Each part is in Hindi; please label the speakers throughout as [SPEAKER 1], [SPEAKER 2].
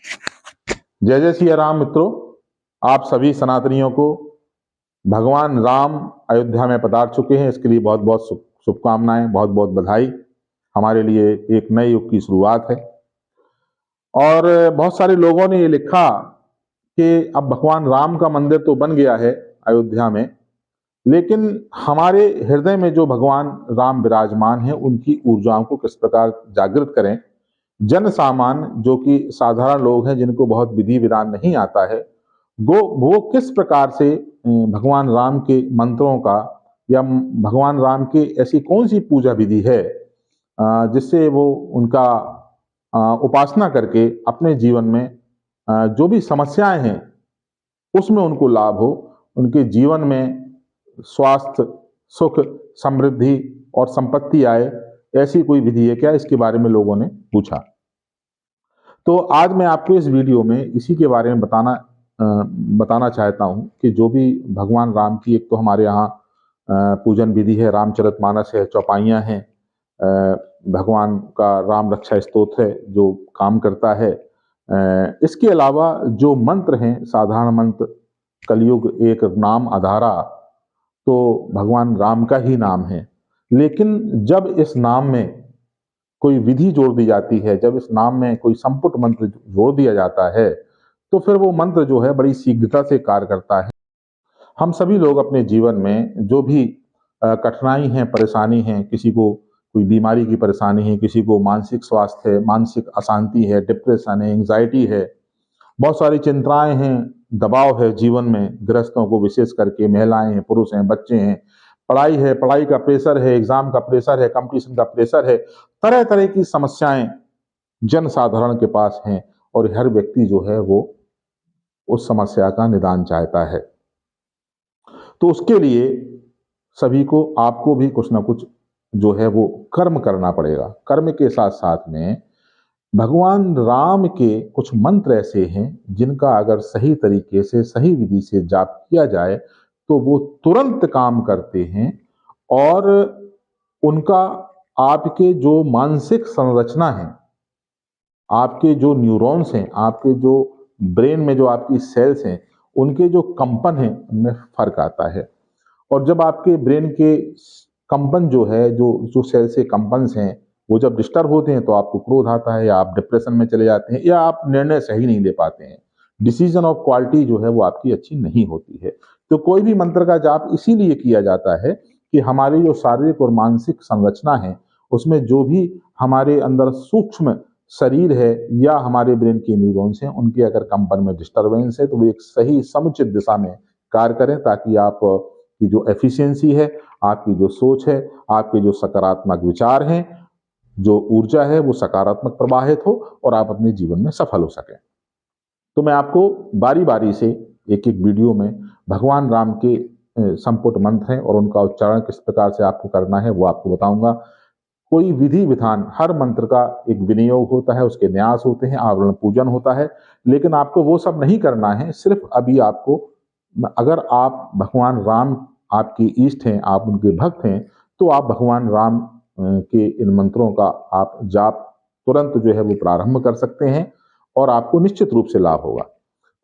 [SPEAKER 1] जय जय सिया राम मित्रों। आप सभी सनातनियों को भगवान राम अयोध्या में पधार चुके हैं, इसके लिए बहुत बहुत शुभकामनाएं, बहुत बहुत बधाई। हमारे लिए एक नए युग की शुरुआत है। और बहुत सारे लोगों ने ये लिखा कि अब भगवान राम का मंदिर तो बन गया है अयोध्या में, लेकिन हमारे हृदय में जो भगवान राम विराजमान है उनकी ऊर्जाओं को किस प्रकार जागृत करें। जन सामान्य जो कि साधारण लोग हैं, जिनको बहुत विधि विधान नहीं आता है, वो किस प्रकार से भगवान राम के मंत्रों का या भगवान राम की ऐसी कौन सी पूजा विधि है जिससे वो उनका उपासना करके अपने जीवन में जो भी समस्याएं हैं उसमें उनको लाभ हो, उनके जीवन में स्वास्थ्य, सुख, समृद्धि और संपत्ति आए, ऐसी कोई विधि है क्या? इसके बारे में लोगों ने पूछा। तो आज मैं आपको इस वीडियो में इसी के बारे में बताना चाहता हूं कि जो भी भगवान राम की, एक तो हमारे यहाँ पूजन विधि है, रामचरितमानस है, चौपाइयाँ हैं, भगवान का राम रक्षा स्तोत्र है जो काम करता है। इसके अलावा जो मंत्र हैं, साधारण मंत्र, कलयुग एक नाम आधारा, तो भगवान राम का ही नाम है। लेकिन जब इस नाम में कोई विधि जोड़ दी जाती है, जब इस नाम में कोई संपुट मंत्र जोड़ दिया जाता है, तो फिर वो मंत्र जो है बड़ी शीघ्रता से कार्य करता है। हम सभी लोग अपने जीवन में जो भी कठिनाई है, परेशानी है, किसी को कोई बीमारी की परेशानी है, किसी को मानसिक स्वास्थ्य है, मानसिक अशांति है, डिप्रेशन है, एंग्जाइटी है, बहुत सारी चिंताएं हैं, दबाव है जीवन में, गृहस्थों को विशेष करके, महिलाएं हैं, पुरुष हैं, बच्चे हैं, पढ़ाई है, पढ़ाई का प्रेशर है, एग्जाम का प्रेशर है, कंपटीशन का प्रेशर है, तरह तरह की समस्याएं जन साधारण के पास हैं और हर व्यक्ति जो है वो उस समस्या का निदान चाहता है। तो उसके लिए सभी को, आपको भी कुछ ना कुछ जो है वो कर्म करना पड़ेगा। कर्म के साथ साथ में भगवान राम के कुछ मंत्र ऐसे हैं जिनका अगर सही तरीके से, सही विधि से जाप किया जाए तो वो तुरंत काम करते हैं और उनका आपके जो मानसिक संरचना है, आपके जो न्यूरॉन्स हैं, आपके जो ब्रेन में जो आपकी सेल्स हैं, उनके जो कंपन हैं उनमें फर्क आता है। और जब आपके ब्रेन के कंपन जो है, जो जो सेल से कंपन्स हैं, वो जब डिस्टर्ब होते हैं तो आपको क्रोध आता है, या आप डिप्रेशन में चले जाते हैं, या आप निर्णय सही नहीं ले पाते हैं। डिसीजन ऑफ क्वालिटी जो है वो आपकी अच्छी नहीं होती है। तो कोई भी मंत्र का जाप इसीलिए किया जाता है कि हमारी जो शारीरिक और मानसिक संरचना है, उसमें जो भी हमारे अंदर सूक्ष्म शरीर है या हमारे ब्रेन के न्यूरॉन्स हैं, उनके अगर कंपन में डिस्टर्बेंस है तो वो एक सही समुचित दिशा में कार्य करें, ताकि आप की जो एफिशिएंसी है, आपकी जो सोच है, आपके जो सकारात्मक विचार हैं, जो ऊर्जा है, वो सकारात्मक प्रवाहित हो और आप अपने जीवन में सफल हो सकें। तो मैं आपको बारी बारी से एक एक वीडियो में भगवान राम के संपुट मंत्र हैं और उनका उच्चारण किस प्रकार से आपको करना है वो आपको बताऊंगा। कोई विधि विधान, हर मंत्र का एक विनियोग होता है, उसके न्यास होते हैं, आवरण पूजन होता है, लेकिन आपको वो सब नहीं करना है। सिर्फ अभी आपको, अगर आप भगवान राम आपके इष्ट हैं, आप उनके भक्त हैं, तो आप भगवान राम के इन मंत्रों का आप जाप तुरंत जो है वो प्रारंभ कर सकते हैं और आपको निश्चित रूप से लाभ होगा।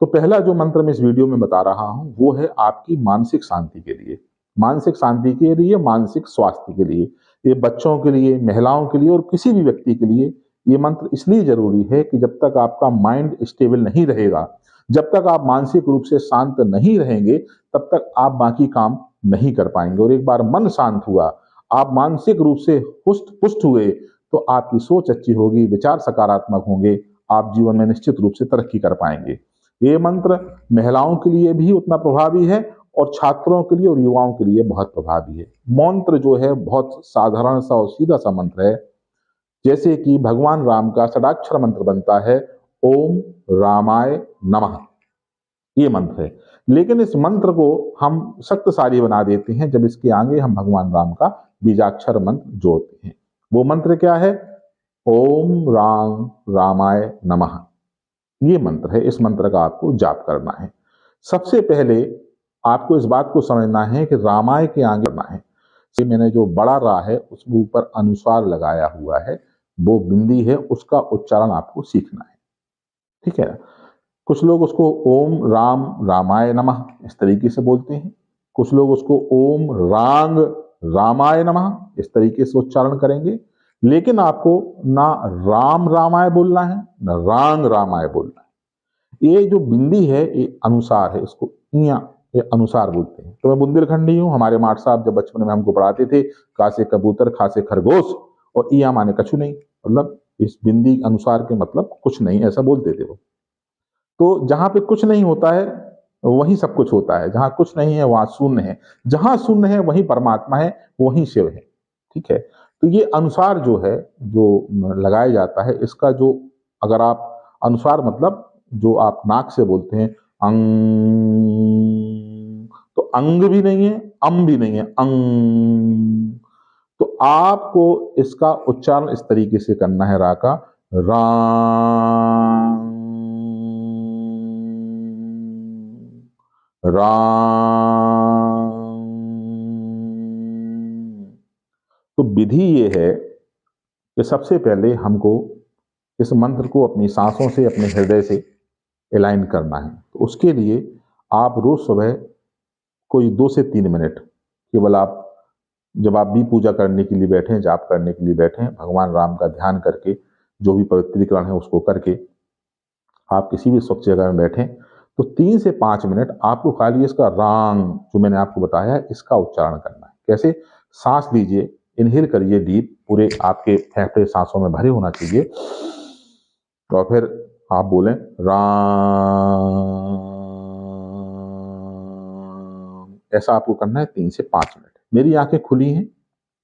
[SPEAKER 1] तो पहला जो मंत्र मैं इस वीडियो में बता रहा हूं वो है आपकी मानसिक शांति के लिए, मानसिक शांति के लिए, मानसिक स्वास्थ्य के लिए। ये बच्चों के लिए, महिलाओं के लिए और किसी भी व्यक्ति के लिए ये मंत्र इसलिए जरूरी है कि जब तक आपका माइंड स्टेबल नहीं रहेगा, जब तक आप मानसिक रूप से शांत नहीं रहेंगे, तब तक आप बाकी काम नहीं कर पाएंगे। और एक बार मन शांत हुआ, आप मानसिक रूप से हुष्ट पुष्ट हुए, तो आपकी सोच अच्छी होगी, विचार सकारात्मक होंगे, आप जीवन में निश्चित रूप से तरक्की कर पाएंगे। ये मंत्र महिलाओं के लिए भी उतना प्रभावी है और छात्रों के लिए और युवाओं के लिए बहुत प्रभावी है। मंत्र जो है बहुत साधारण सा और सीधा सा मंत्र है। जैसे कि भगवान राम का षडाक्षर मंत्र बनता है ओम रामाय नमः, ये मंत्र है। लेकिन इस मंत्र को हम शक्तिशाली बना देते हैं जब इसके आगे हम भगवान राम का बीजाक्षर मंत्र जोड़ते हैं। वो मंत्र क्या है? ओम राम रामाय नमः, ये मंत्र है। इस मंत्र का आपको जाप करना है। सबसे पहले आपको इस बात को समझना है कि रामाय के आगे करना है। मैंने जो बड़ा रा है उसके ऊपर अनुस्वार लगाया हुआ है, वो बिंदी है, उसका उच्चारण आपको सीखना है। ठीक है ना। कुछ लोग उसको ओम राम रामाय नमः इस तरीके से बोलते हैं, कुछ लोग उसको ओम रांग रामाय नमः इस तरीके से उच्चारण करेंगे। लेकिन आपको ना राम रामाय बोलना है ना रांग रामाय बोलना है। ये जो बिंदी है ये अनुसार है, इसको इया ये अनुसार बोलते हैं। तो मैं बुंदेलखंडी हूँ। हमारे माठ साहब जब बचपन में हमको पढ़ाते थे, का से कबूतर खा से खरगोश और इया माने कछु नहीं, मतलब इस बिंदी अनुसार के मतलब कुछ नहीं, ऐसा बोलते थे वो। तो जहां पे कुछ नहीं होता है वहीं सब कुछ होता है, जहां कुछ नहीं है वहां शून्य है, जहां शून्य है वहीं परमात्मा है, वहीं शिव है। ठीक है। तो ये अनुसार जो है, जो लगाया जाता है, इसका जो अगर आप अनुसार मतलब जो आप नाक से बोलते हैं अंग, तो अंग भी नहीं है, अम भी नहीं है, अंग। तो आपको इसका उच्चारण इस तरीके से करना है, रा का राम राम। तो विधि ये है कि सबसे पहले हमको इस मंत्र को अपनी सांसों से, अपने हृदय से अलाइन करना है। तो उसके लिए आप रोज सुबह कोई 2 से 3 मिनट केवल आप, जब आप भी पूजा करने के लिए बैठें, जाप करने के लिए बैठें, भगवान राम का ध्यान करके, जो भी पवित्रीकरण है उसको करके आप किसी भी स्वच्छ जगह में बैठें, तो 3 से 5 मिनट आपको खाली इसका रांग जो मैंने आपको बताया है इसका उच्चारण करना है। कैसे? सांस लीजिए, इनहेल करिए डीप, पूरे आपके फेफड़े सांसों में भरे होना चाहिए, और फिर आप बोलें राम। ऐसा आपको करना है 3 से 5 मिनट। मेरी आंखें खुली हैं,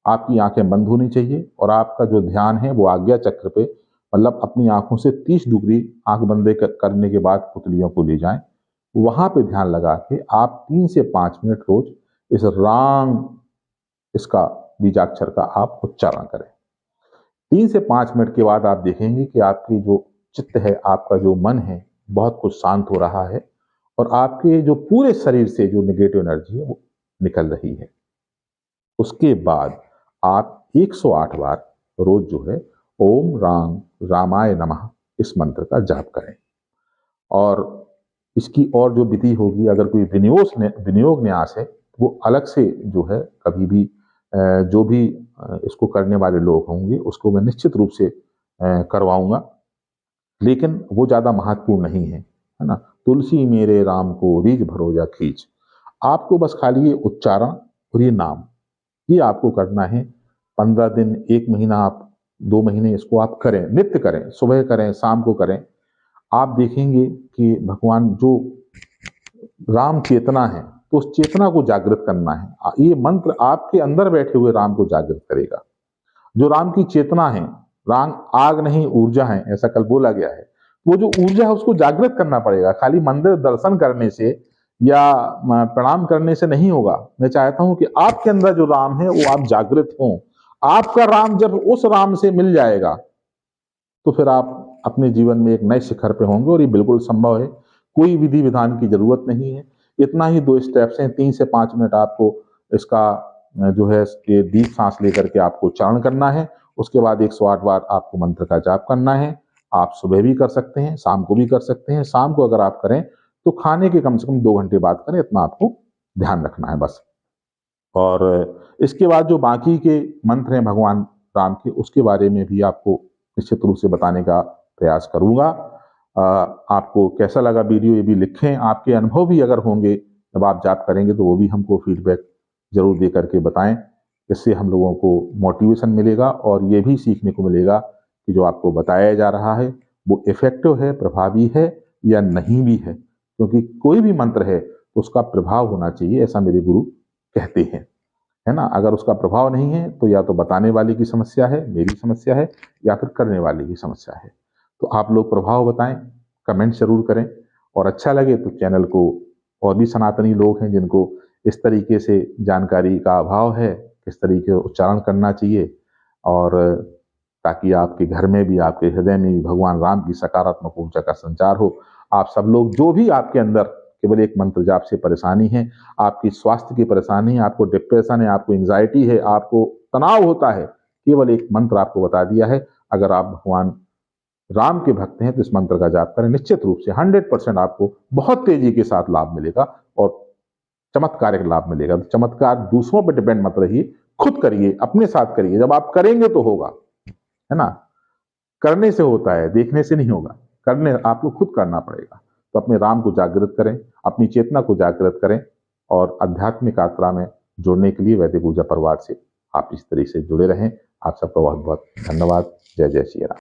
[SPEAKER 1] आपकी आंखें बंद होनी चाहिए, और आपका जो ध्यान है वो आज्ञा चक्र पे, मतलब अपनी आंखों से 30 डिग्री आंख बंद करने के बाद पुतलियों को ले जाएं, वहां पे ध्यान लगा के आप 3 से 5 मिनट रोज इस रांग, इसका बीजाक्षर का आप उच्चारण करें। 3 से 5 मिनट के बाद आप देखेंगे कि आपकी जो चित्त है, आपका जो मन है, बहुत कुछ शांत हो रहा है, और आपके जो पूरे शरीर से जो नेगेटिव एनर्जी है वो निकल रही है। उसके बाद आप 108 बार रोज जो है ओम राम रामाय नमः इस मंत्र का जाप करें। और इसकी और जो विधि होगी, अगर कोई विनियोग न्यास है, वो अलग से जो है कभी भी जो भी इसको करने वाले लोग होंगे उसको मैं निश्चित रूप से करवाऊंगा, लेकिन वो ज्यादा महत्वपूर्ण नहीं है ना। तुलसी मेरे राम को रीझ भरोजा खींच। आपको बस खाली ये उच्चारण और ये नाम, ये आपको करना है 15 दिन, 1 महीना, आप 2 महीने इसको आप करें, नित्य करें, सुबह करें, शाम को करें। आप देखेंगे कि भगवान जो राम चेतना है, तो उस चेतना को जागृत करना है। ये मंत्र आपके अंदर बैठे हुए राम को जागृत करेगा। जो राम की चेतना है, राम आग नहीं ऊर्जा है, ऐसा कल बोला गया है। वो जो ऊर्जा है उसको जागृत करना पड़ेगा। खाली मंदिर दर्शन करने से या प्रणाम करने से नहीं होगा। मैं चाहता हूं कि आपके अंदर जो राम है वो आप जागृत हों। आपका राम जब उस राम से मिल जाएगा तो फिर आप अपने जीवन में एक नए शिखर पे होंगे, और ये बिल्कुल संभव है। कोई विधि विधान की जरूरत नहीं है। इतना ही 2 स्टेप्स हैं। 3 से 5 मिनट आपको इसका जो है ये डीप सांस लेकर के आपको उच्चारण करना है। उसके बाद 108 बार आपको मंत्र का जाप करना है। आप सुबह भी कर सकते हैं, शाम को भी कर सकते हैं। शाम को अगर आप करें तो खाने के कम से कम 2 घंटे बाद करें, इतना आपको ध्यान रखना है बस। और इसके बाद जो बाकी के मंत्र हैं भगवान राम के, उसके बारे में भी आपको निश्चित रूप से बताने का प्रयास करूंगा। आपको कैसा लगा वीडियो ये भी लिखें। आपके अनुभव भी अगर होंगे जब आप जाप करेंगे तो वो भी हमको फीडबैक जरूर दे करके बताएं। इससे हम लोगों को मोटिवेशन मिलेगा, और ये भी सीखने को मिलेगा कि जो आपको बताया जा रहा है वो इफेक्टिव है, प्रभावी है या नहीं भी है। क्योंकि कोई भी मंत्र है तो उसका प्रभाव होना चाहिए, ऐसा मेरे गुरु कहते हैं, है ना। अगर उसका प्रभाव नहीं है तो या तो बताने वाले की समस्या है, मेरी समस्या है, या फिर करने वाले की समस्या है। तो आप लोग प्रभाव बताएं, कमेंट जरूर करें, और अच्छा लगे तो चैनल को, और भी सनातनी लोग हैं जिनको इस तरीके से जानकारी का अभाव है, किस तरीके से उच्चारण करना चाहिए, और ताकि आपके घर में भी, आपके हृदय में भी भगवान राम की सकारात्मक ऊर्जा का संचार हो। आप सब लोग जो भी आपके अंदर केवल एक मंत्र जाप से परेशानी है, आपकी स्वास्थ्य की परेशानी है, आपको डिप्रेशन है, आपको एंजाइटी है, आपको तनाव होता है, केवल एक मंत्र आपको बता दिया है। अगर आप भगवान राम के भक्त हैं तो इस मंत्र का जाप करें, निश्चित रूप से 100% आपको बहुत तेजी के साथ लाभ मिलेगा और चमत्कारिक लाभ मिलेगा। तो चमत्कार दूसरों पर डिपेंड मत रहिए, खुद करिए, अपने साथ करिए। जब आप करेंगे तो होगा, है ना। करने से होता है, देखने से नहीं होगा। करने आपको खुद करना पड़ेगा। तो अपने राम को जागृत करें, अपनी चेतना को जागृत करें और आध्यात्मिक यात्रा में जुड़ने के लिए वैदिक ऊर्जा परिवार से आप इस तरह से जुड़े रहें। आप सबका बहुत बहुत धन्यवाद। जय जय श्री राम।